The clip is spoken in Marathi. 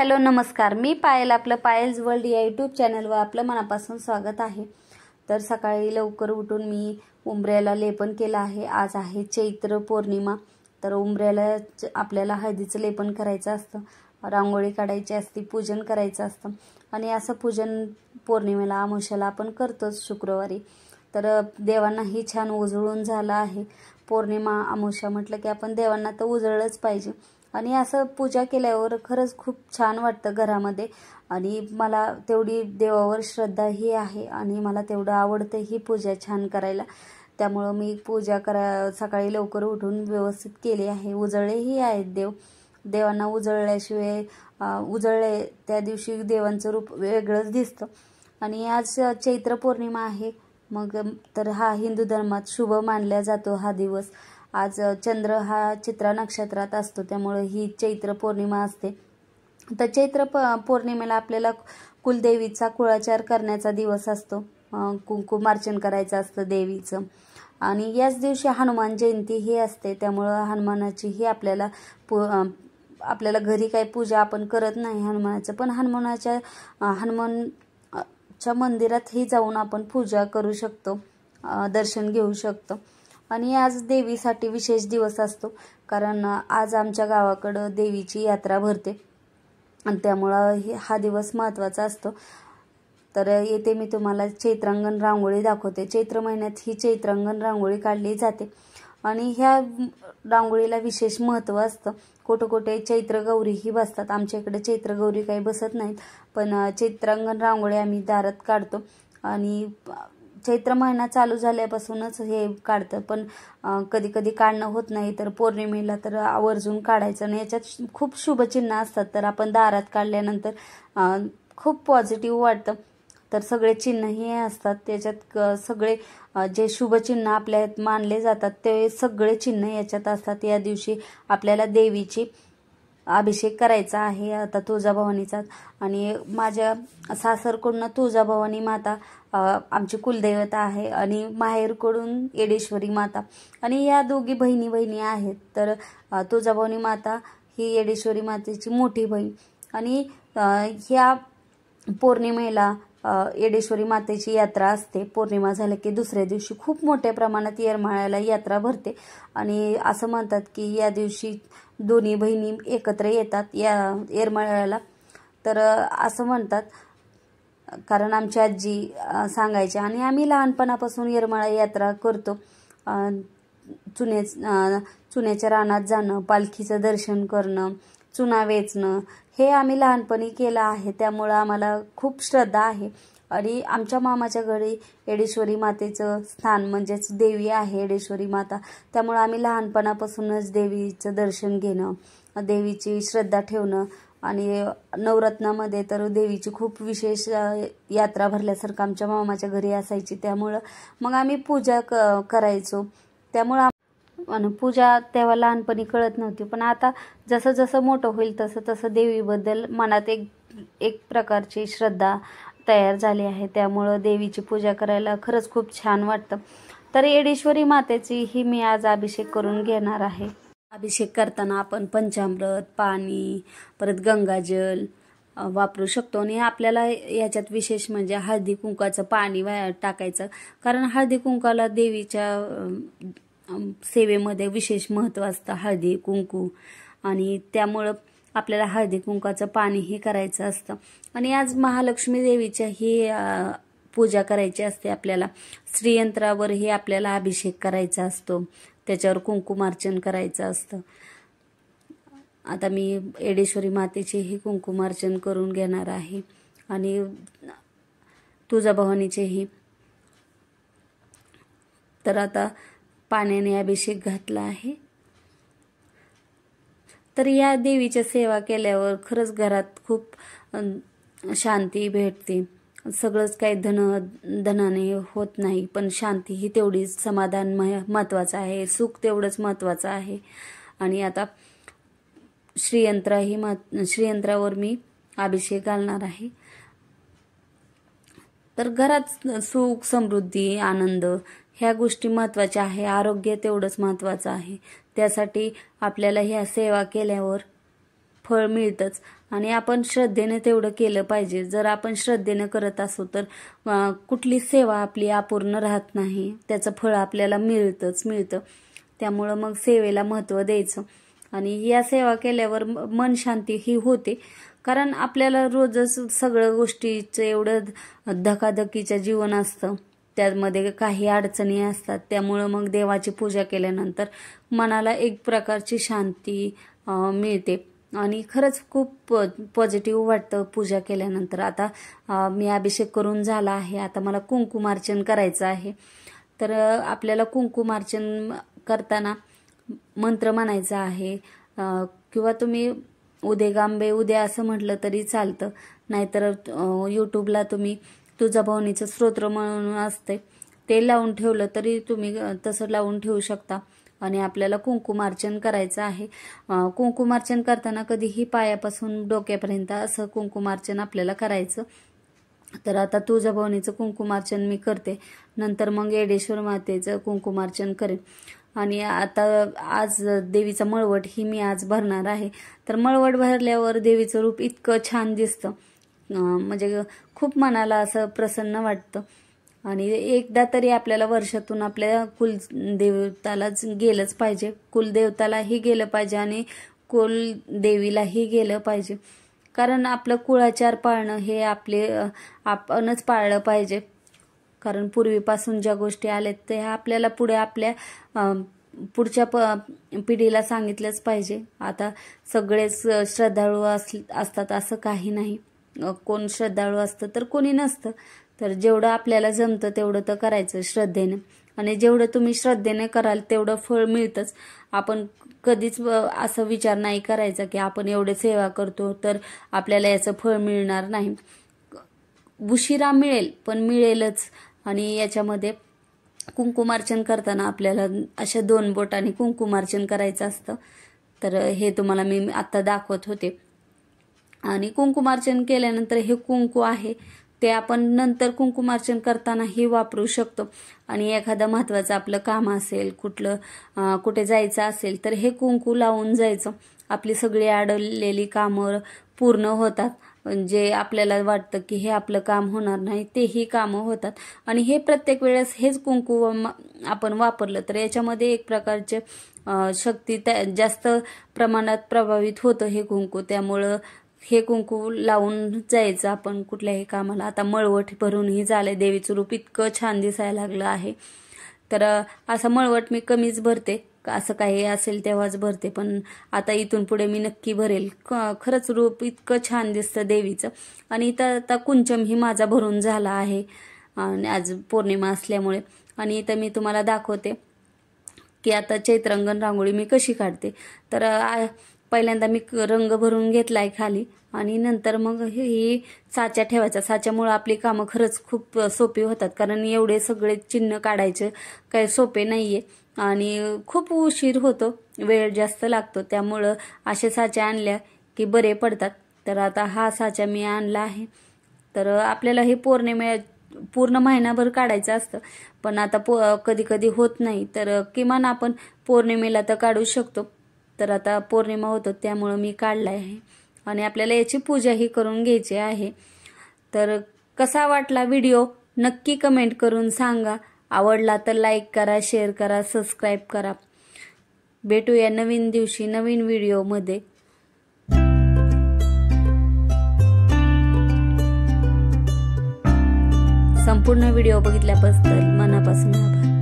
हॅलो नमस्कार, मी पायल, आपलं पायल्स वर्ल्ड या यूट्यूब चॅनलवर आपलं मनापासून स्वागत आहे। तर सकाळी लवकर उठून मी उंबऱ्याला लेपन केलं आहे। आज आहे चैत्र पौर्णिमा, तर उंबऱ्याला आपल्याला हळदीचं लेपन करायचं असतं, रांगोळी काढायची असते, पूजन करायचं असतं आणि असं पूजन पौर्णिमेला अमावस्येला आपण करतोच शुक्रवारी। तर देवांनाही छान उजळून झालं आहे। पौर्णिमा अमावस्या म्हटलं की आपण देवांना तर उजळलंच पाहिजे आणि असं पूजा केल्यावर खरंच खूप छान वाटतं घरामध्ये। आणि मला तेवढी देवावर श्रद्धा ही आहे आणि मला तेवढं आवडतं ही पूजा छान करायला। त्यामुळे मी पूजा सकाळी लवकर उठून व्यवस्थित केली आहे। उजळलेही आहेत देवांना उजळल्याशिवाय उजळले त्या दिवशी देवांचं रूप वेगळंच दिसतं। आणि आज चैत्र पौर्णिमा आहे, मग तर हा हिंदू धर्मात शुभ मानला जातो हा दिवस। आज चंद्र हा चित्रा नक्षत्रात असतो, त्यामुळे ही चैत्र पौर्णिमा असते। तर चैत्र पौर्णिमेला आपल्याला कुलदेवीचा कुळाचार करण्याचा दिवस असतो, कुंकुमार्चन करायचं असतं देवीचं। आणि याच दिवशी हनुमान जयंती ही असते, त्यामुळं हनुमानाचीही आपल्याला घरी काही पूजा आपण करत नाही हनुमानाचं, पण हनुमानच्या मंदिरातही जाऊन आपण पूजा करू शकतो, दर्शन घेऊ शकतो। आणि आज देवीसाठी विशेष दिवस असतो, कारण आज आमच्या गावाकडं देवीची यात्रा भरते आणि त्यामुळं हा दिवस महत्त्वाचा असतो। तर येथे मी तुम्हाला चैत्रांगण रांगोळी दाखवते। चैत्र महिन्यात ही चैत्रांगण रांगोळी काढली जाते आणि ह्या रांगोळीला विशेष महत्त्व असतं। कुठे चैत्र गौरीही बसतात, आमच्या इकडे चैत्र गौरी काही बसत नाहीत, पण चैत्रांगण रांगोळी आम्ही दारात काढतो। आणि चैत्र महिना चालू झाल्यापासूनच हे काढतं, पण कधी कधी काढणं होत नाही, तर पौर्णिमेला तर आवर्जून काढायचं आणि याच्यात खूप शुभचिन्ह असतात। तर आपण दारात काढल्यानंतर खूप पॉझिटिव्ह वाटतं। तर सगळे चिन्हही असतात त्याच्यात, सगळे जे शुभचिन्ह आपल्या मानले जातात ते सगळे चिन्ह याच्यात असतात। या दिवशी आपल्याला देवीची अभिषेक करायचा आहे आता तुळजाभवानीचा, आणि माझ्या सासरकडून तुळजाभवानी माता आमची कुलदैवता आहे आणि माहेरकडून येडेश्वरी माता, आणि या दोघी बहिणी आहेत। तर तुळजाभवानी माता ही येडेश्वरी मातेची मोठी बहीण, आणि ह्या पौर्णिमेला येडेश्वरी मातेची यात्रा असते। पौर्णिमा झाली की दुसऱ्या दिवशी खूप मोठ्या प्रमाणात येरमाळ्याला यात्रा भरते आणि असं म्हणतात की या दिवशी दोन्ही बहिणी एकत्र येतात या येरमाळ्याला। तर असं म्हणतात, कारण आमची आजी सांगायची आणि आम्ही लहानपणापासून येरमाळा यात्रा करतो। चुन्याच्या रानात जाणं, पालखीचं दर्शन करणं, चुना वेचणं हे आम्ही लहानपणी केलं आहे, त्यामुळं आम्हाला खूप श्रद्धा आहे। आणि आमच्या मामाच्या घरी येडेश्वरी मातेचं स्थान म्हणजेच देवी आहे येडेश्वरी माता, त्यामुळं आम्ही लहानपणापासूनच देवीचं दर्शन घेणं, देवीची श्रद्धा ठेवणं, आणि नवरत्नामध्ये तर देवीची खूप विशेष यात्रा भरल्यासारखं आमच्या मामाच्या घरी असायची, त्यामुळं मग आम्ही पूजा करायचो। त्यामुळं पूजा तेव्हा लहानपणी कळत नव्हती, पण आता जसं जसं मोठं होईल तसं तसं देवीबद्दल मनात एक प्रकारची श्रद्धा तयार झाली आहे, त्यामुळं देवीची पूजा करायला खरंच खूप छान वाटतं। तर येडेश्वरी मातेची ही मी आज अभिषेक करून घेणार आहे। अभिषेक करताना आपण पंचामृत, पाणी, परत गंगाजल वापरू शकतो, आणि आपल्याला याच्यात विशेष म्हणजे हळदी कुंकाचं पाणी टाकायचं, कारण हळदी कुंकाला देवीच्या सेवेमध्ये विशेष महत्त्व असतं, हळदी कुंकू, आणि त्यामुळं आपल्याला हळदी कुंकाचं पाणीही करायचं असतं। आणि आज महालक्ष्मी देवीच्याही पूजा करायची असते आपल्याला, श्रीयंत्रावरही आपल्याला अभिषेक करायचा असतो, त्याच्यावर कुंकुमार्चन करायचं असतं। आता मी येडेश्वरी मातेचेही कुंकुमार्चन करून घेणार आहे आणि तुळजाभवानीचेही। तर आता पाण्याने अभिषेक घातला आहे। तर या देवीच्या सेवा केल्यावर खरंच घरात खूप शांती भेटते। सगळंच काही धनाने होत नाही, पण शांती ही तेवढीच, समाधान महत्त्वाचं आहे, सुख तेवढंच महत्त्वाचं आहे। आणि आता श्रीयंत्रावर मी अभिषेक घालणार आहे। तर घरात सुख, समृद्धी, आनंद ह्या गोष्टी महत्त्वाच्या आहे, आरोग्य तेवढंच महत्त्वाचं आहे। त्यासाठी आपल्याला ह्या सेवा केल्यावर फळ मिळतंच आणि आपण श्रद्धेने तेवढं केलं पाहिजे. जर आपण श्रद्धेने करत असू तर कुठली सेवा आपली अपूर्ण राहत नाही, त्याचं फळ आपल्याला मिळतं. त्यामुळं मग सेवेला महत्त्व द्यायचं आणि या सेवा केल्यावर मन शांती ही होते. कारण आपल्याला रोजच सगळं गोष्टीचं एवढं धकाधकीचं जीवन असतं, त्यामध्ये काही अडचणी असतात. त्यामुळं मग देवाची पूजा केल्यानंतर मनाला एक प्रकारची शांती मिळते आणि खरंच खूप पॉझिटिव्ह वाटतं पूजा केल्यानंतर. आता मी अभिषेक करून झाला आहे, आता मला कुंकुमार्चन करायचं आहे. तर आपल्याला कुंकुमार्चन करताना मंत्र म्हणायचा आहे किंवा तुम्ही उदेगांबे उद्या असं म्हटलं तरी चालतं. नाहीतर यूट्यूबला तुम्ही तुळजाभवानीचं स्तोत्र म्हणून असते ते लावून ठेवलं तरी तुम्ही तसं लावून ठेवू शकता. आणि आपल्याला कुंकुमार्चन करायचं आहे. कुंकुमार्चन करताना कधीही पायापासून डोक्यापर्यंत असं कुंकुमार्चन आपल्याला करायचं. तर आता तुळजाभवानीचं कुंकुमार्चन मी करते, नंतर मग येडेश्वर मातेचं कुंकुमार्चन करेन. आणि आता आज देवीचा मळवट ही मी आज भरणार आहे. तर मळवट भरल्यावर देवीचं रूप इतकं छान दिसतं, म्हणजे खूप मनाला असं प्रसन्न वाटतं. आणि एकदा तरी आपल्याला वर्षातून आपल्या कुलदेवतालाच गेलंच पाहिजे, कुलदेवतालाही गेलं पाहिजे आणि कुलदेवीलाही गेलं पाहिजे. कारण आपलं कुळाचार पाळणं हे आपणच पाळलं पाहिजे. कारण पूर्वीपासून ज्या गोष्टी आल्यात ते आपल्याला पुढे आपल्या पुढच्या पिढीला सांगितलंच पाहिजे. आता सगळेच श्रद्धाळू असतात असं काही नाही, कोण श्रद्धाळू असतं तर कोणी नसतं. तर जेवढं आपल्याला जमतं तेवढं तर करायचं श्रद्धेने, आणि जेवढं तुम्ही श्रद्धेने कराल तेवढं फळ मिळतंच. आपण कधीच असं विचार नाही करायचा की आपण एवढे सेवा करतो तर आपल्याला याचं फळ मिळणार नाही. उशिरा मिळेल पण मिळेलच. आणि याच्यामध्ये कुंकुमार्चन करताना आपल्याला अशा 2 बोटांनी कुंकुमार्चन करायचं असतं. तर हे तुम्हाला मी आता दाखवत होते. आणि कुंकुमार्चन केल्यानंतर हे कुंकू आहे ते आपण नंतर कुंकुमार्चन करतानाही वापरू शकतो. आणि एखादं महत्त्वाचं आपलं काम असेल, कुठे जायचं असेल तर हे कुंकू लावून जायचं. आपली सगळी अडलेली कामं पूर्ण होतात. जे आपल्याला वाटतं की हे आपलं काम होणार नाही तेही कामं होतात. आणि हे प्रत्येक वेळेस हेच कुंकू आपण वापरलं तर याच्यामध्ये एक प्रकारचे शक्ती जास्त प्रमाणात प्रभावित होतं हे कुंकू. त्यामुळं हे कुंकू लावून जायचं आपण कुठल्याही कामाला. आता मळवट भरूनही झालंय, देवीचं रूप इतकं छान दिसायला लागलं आहे. तर असं मळवट मी कमीच भरते, असं काही असेल तेव्हाच भरते, पण आता इथून पुढे मी नक्की भरेल. खरंच रूप इतकं छान दिसतं देवीचं. आणि इथं आता कुंचम ही माझा भरून झाला आहे आणि आज पौर्णिमा असल्यामुळे. आणि इथं मी तुम्हाला दाखवते की आता चैत्रंगण रांगोळी मी कशी काढते. तर पहिल्यांदा मी रंग भरून घेतलाय खाली आणि नंतर मग ही साच्या ठेवायचा. साच्यामुळे आपली कामं खरंच खूप सोपी होतात. कारण एवढे सगळे चिन्ह काढायचे काही सोपे नाहीये आणि खूप उशीर होतो, वेळ जास्त लागतो. त्यामुळं असे साच्या आणल्या की बरे पडतात. तर आता हा साचा मी आणला आहे. तर आपल्याला हे पूर्ण महिनाभर काढायचं असतं, पण आता कधी कधी होत नाही. तर किमान आपण पौर्णिमेला तर काढू शकतो. तर आता पौर्णिमा होतो त्यामुळं मी काढलाय आहे आणि आपल्याला याची पूजाही करून घ्यायची आहे. तर कसा वाटला व्हिडिओ नक्की कमेंट करून सांगा. आवडला तर लाईक करा, शेअर करा, सबस्क्राईब करा. भेटूया नवीन दिवशी नवीन व्हिडिओमध्ये. संपूर्ण व्हिडिओ बघितल्याबद्दल मनापासून आभार.